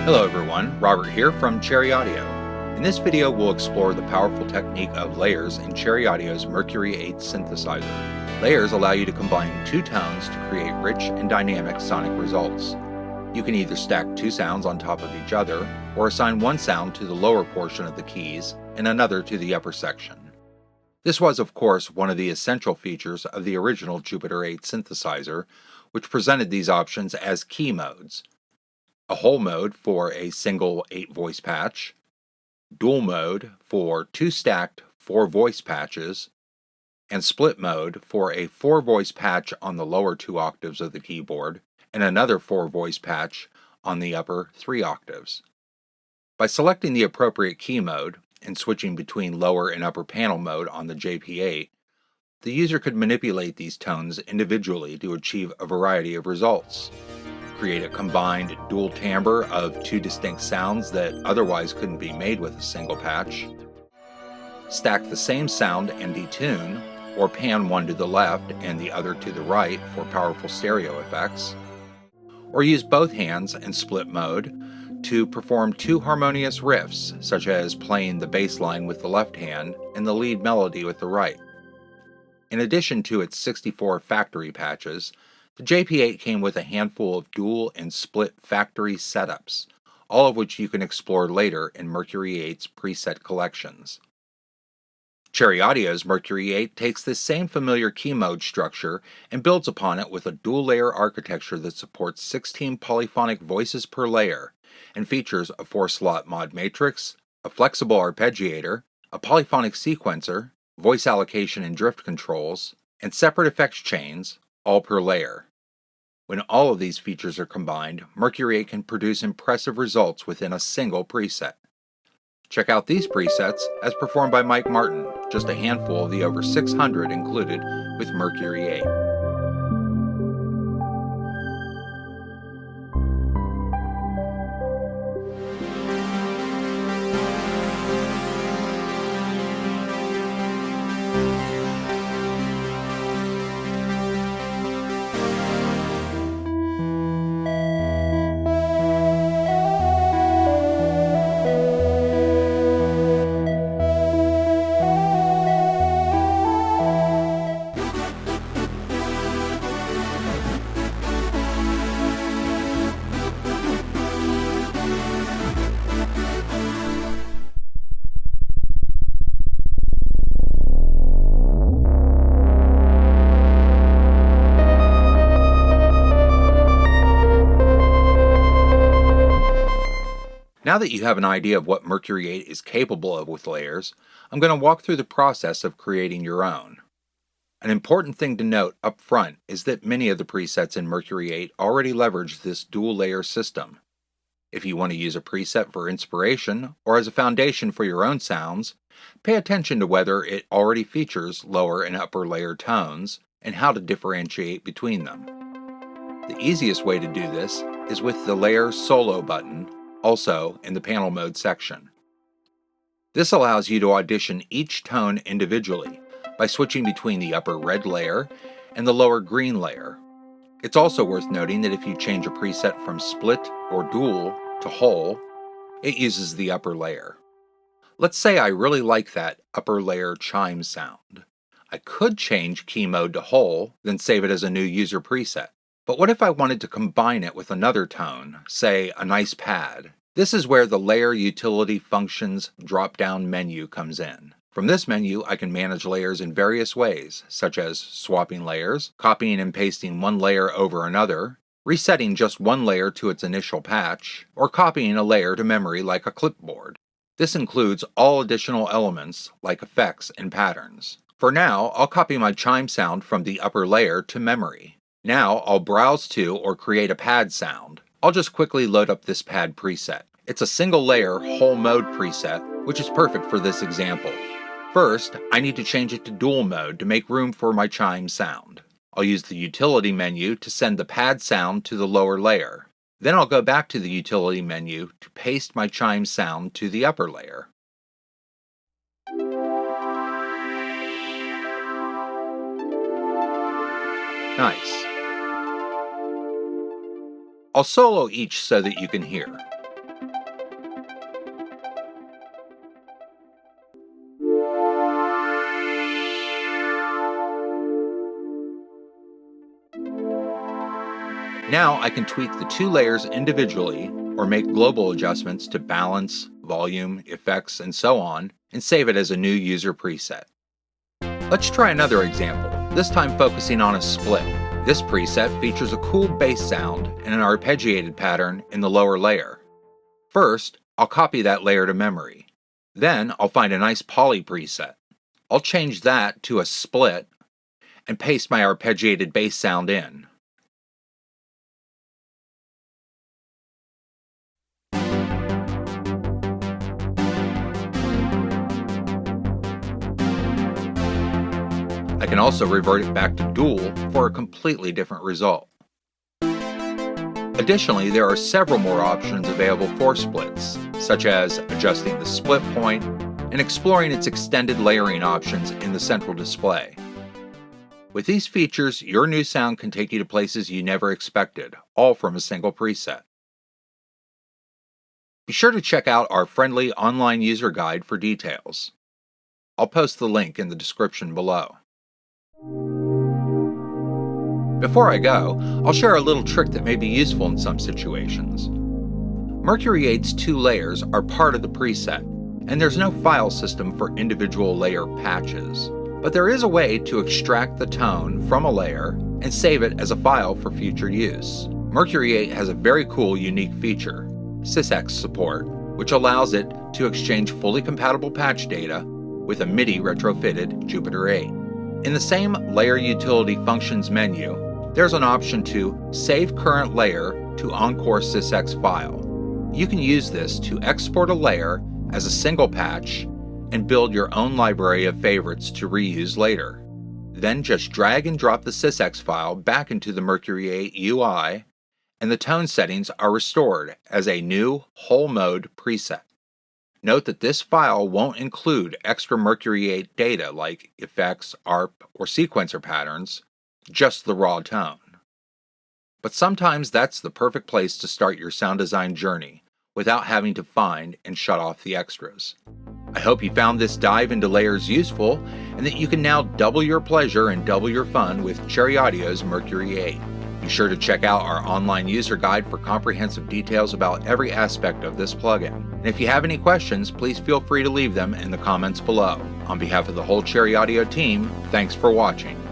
Hello everyone, Robert here from Cherry Audio. In this video we'll explore the powerful technique of layers in Cherry Audio's Mercury-8 synthesizer. Layers allow you to combine two tones to create rich and dynamic sonic results. You can either stack two sounds on top of each other, or assign one sound to the lower portion of the keys and another to the upper section. This was, of course, one of the essential features of the original Jupiter 8 synthesizer, which presented these options as key modes. A whole mode for a single 8-voice patch, dual mode for two stacked 4-voice patches, and split mode for a 4-voice patch on the lower 2 octaves of the keyboard and another 4-voice patch on the upper 3 octaves. By selecting the appropriate key mode and switching between lower and upper panel mode on the JP8, the user could manipulate these tones individually to achieve a variety of results. Create a combined dual timbre of two distinct sounds that otherwise couldn't be made with a single patch, stack the same sound and detune, or pan one to the left and the other to the right for powerful stereo effects, or use both hands in split mode to perform two harmonious riffs, such as playing the bass line with the left hand and the lead melody with the right. In addition to its 64 factory patches, the JP8 came with a handful of dual and split factory setups, all of which you can explore later in Mercury-8's preset collections. Cherry Audio's Mercury-8 takes this same familiar key mode structure and builds upon it with a dual-layer architecture that supports 16 polyphonic voices per layer and features a 4-slot mod matrix, a flexible arpeggiator, a polyphonic sequencer, voice allocation and drift controls, and separate effects chains, all per layer. When all of these features are combined, Mercury-8 can produce impressive results within a single preset. Check out these presets as performed by Mike Martin, just a handful of the over 600 included with Mercury-8. Now that you have an idea of what Mercury-8 is capable of with layers, I'm going to walk through the process of creating your own. An important thing to note up front is that many of the presets in Mercury-8 already leverage this dual-layer system. If you want to use a preset for inspiration or as a foundation for your own sounds, pay attention to whether it already features lower and upper layer tones and how to differentiate between them. The easiest way to do this is with the Layer Solo button, also in the panel mode section. This allows you to audition each tone individually by switching between the upper red layer and the lower green layer. It's also worth noting that if you change a preset from split or dual to whole, it uses the upper layer. Let's say I really like that upper layer chime sound. I could change key mode to whole, then save it as a new user preset. But what if I wanted to combine it with another tone, say a nice pad? This is where the Layer Utility Functions drop-down menu comes in. From this menu, I can manage layers in various ways, such as swapping layers, copying and pasting one layer over another, resetting just one layer to its initial patch, or copying a layer to memory like a clipboard. This includes all additional elements like effects and patterns. For now, I'll copy my chime sound from the upper layer to memory. Now I'll browse to or create a pad sound. I'll just quickly load up this pad preset. It's a single layer whole mode preset, which is perfect for this example. First, I need to change it to dual mode to make room for my chime sound. I'll use the utility menu to send the pad sound to the lower layer. Then I'll go back to the utility menu to paste my chime sound to the upper layer. Nice. I'll solo each so that you can hear. Now I can tweak the two layers individually or make global adjustments to balance, volume, effects, and so on, and save it as a new user preset. Let's try another example, this time focusing on a split. This preset features a cool bass sound and an arpeggiated pattern in the lower layer. First, I'll copy that layer to memory. Then I'll find a nice poly preset. I'll change that to a split and paste my arpeggiated bass sound in. I can also revert it back to dual for a completely different result. Additionally, there are several more options available for splits, such as adjusting the split point and exploring its extended layering options in the central display. With these features, your new sound can take you to places you never expected, all from a single preset. Be sure to check out our friendly online user guide for details. I'll post the link in the description below. Before I go, I'll share a little trick that may be useful in some situations. Mercury-8's two layers are part of the preset, and there's no file system for individual layer patches. But there is a way to extract the tone from a layer and save it as a file for future use. Mercury-8 has a very cool, unique feature, SysEx support, which allows it to exchange fully compatible patch data with a MIDI retrofitted Jupiter 8. In the same Layer Utility Functions menu, there's an option to Save Current Layer to Encore SysEx file. You can use this to export a layer as a single patch and build your own library of favorites to reuse later. Then just drag and drop the SysEx file back into the Mercury-8 UI, and the tone settings are restored as a new whole mode preset. Note that this file won't include extra Mercury-8 data like effects, ARP, or sequencer patterns, just the raw tone. But sometimes that's the perfect place to start your sound design journey without having to find and shut off the extras. I hope you found this dive into layers useful and that you can now double your pleasure and double your fun with Cherry Audio's Mercury-8. Be sure to check out our online user guide for comprehensive details about every aspect of this plugin. And if you have any questions, please feel free to leave them in the comments below. On behalf of the whole Cherry Audio team, thanks for watching.